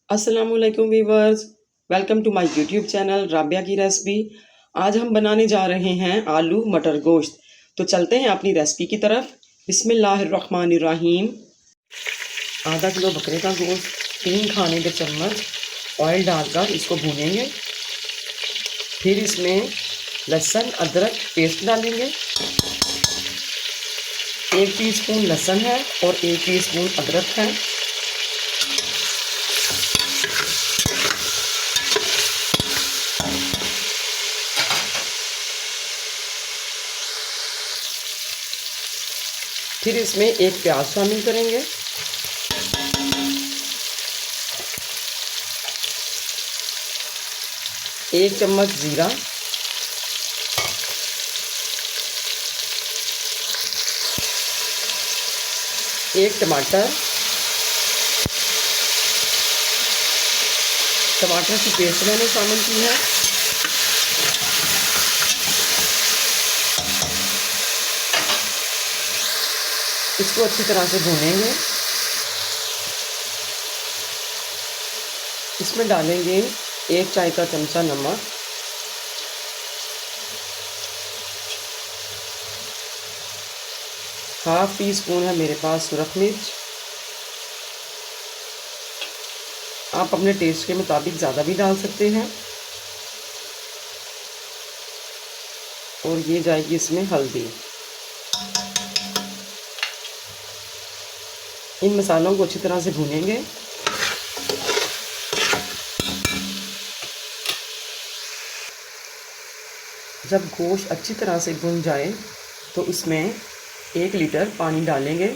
अस्सलामुअलैकुम viewers, welcome to my YouTube channel Rabia की recipe. आज हम बनाने जा रहे हैं आलू मटर गोश्त। तो चलते हैं अपनी रेसिपी की तरफ। बिस्मिल्लाहिर्रहमानिर्रहीम। आधा किलो बकरे का गोश्त, 3 खाने के चम्मच ऑयल डालकर इसको भूनेंगे। फिर इसमें लहसुन अदरक पेस्ट डालेंगे। 1 टीस्पून लहसुन है और 1 टीस्पून अदरक है। फिर इसमें 1 प्याज शामिल करेंगे। एक चम्मच जीरा, एक टमाटर की पेस्ट मैंने शामिल की है। इसको अच्छी तरह से भूनेंगे। इसमें डालेंगे 1 चाय का चमचा नमक, हाफ टी स्पून है मेरे पास सुरख मिर्च। आप अपने टेस्ट के मुताबिक ज़्यादा भी डाल सकते हैं। और ये जाएगी इसमें हल्दी। इन मसालों को अच्छी तरह से भूनेंगे। जब गोश्त अच्छी तरह से भुन जाए तो इसमें 1 लीटर पानी डालेंगे।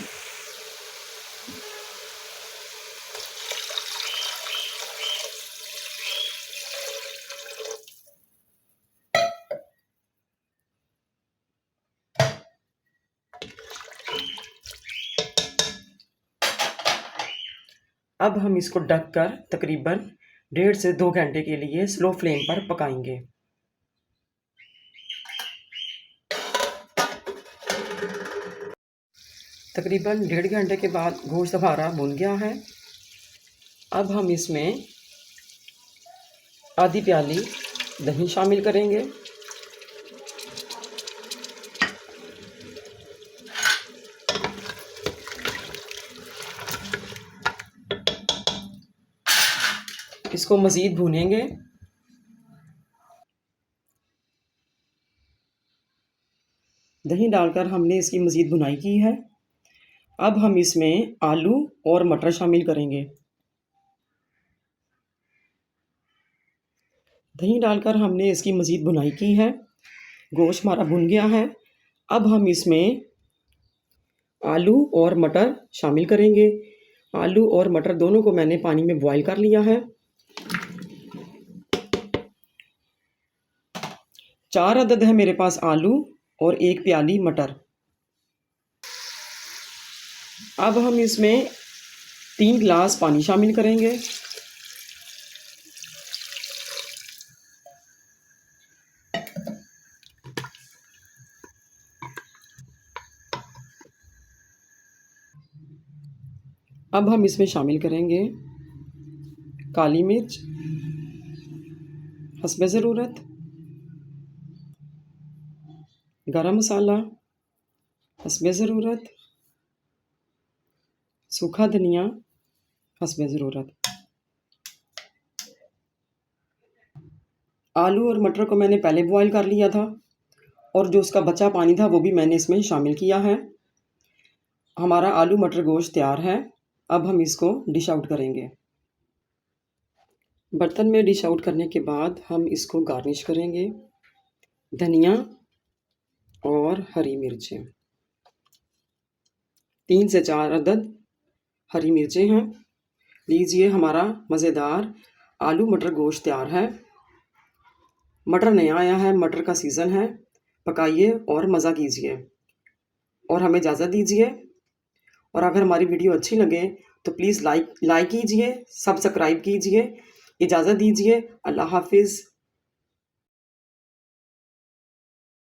अब हम इसको ढककर तकरीबन 1.5 से 2 घंटे के लिए स्लो फ्लेम पर पकाएंगे। तकरीबन 1.5 घंटे के बाद गोश्त हमारा भुन गया है। अब हम इसमें आधी प्याली दही शामिल करेंगे। इसको मज़ीद भूनेंगे। दही डालकर हमने इसकी मज़ीद भुनाई की है। अब हम इसमें आलू और मटर शामिल करेंगे। दही डालकर हमने इसकी मज़ीद भुनाई की है। गोश्त हमारा भुन गया है। अब हम इसमें आलू और मटर शामिल करेंगे। आलू और मटर दोनों को मैंने पानी में बॉईल कर लिया है। 4 अदद है मेरे पास आलू और 1 प्याली मटर। अब हम इसमें 3 गिलास पानी शामिल करेंगे। अब हम इसमें शामिल करेंगे काली मिर्च हस्बे ज़रूरत, गरम मसाला हस्बे ज़रूरत, सूखा धनिया हस्बे ज़रूरत। आलू और मटर को मैंने पहले बॉईल कर लिया था और जो उसका बचा पानी था वो भी मैंने इसमें शामिल किया है। हमारा आलू मटर गोश्त तैयार है। अब हम इसको डिश आउट करेंगे। बर्तन में डिश आउट करने के बाद हम इसको गार्निश करेंगे। धनिया और हरी मिर्चें, 3 से 4 अदद हरी मिर्चें हैं। लीजिए, हमारा मज़ेदार आलू मटर गोश्त तैयार है। मटर नया आया है, मटर का सीज़न है। पकाइए और मज़ा कीजिए और हमें इजाज़त दीजिए। और अगर हमारी वीडियो अच्छी लगे तो प्लीज़ लाइक कीजिए, सब्सक्राइब कीजिए। इजाज़त दीजिए। अल्लाह हाफिज़।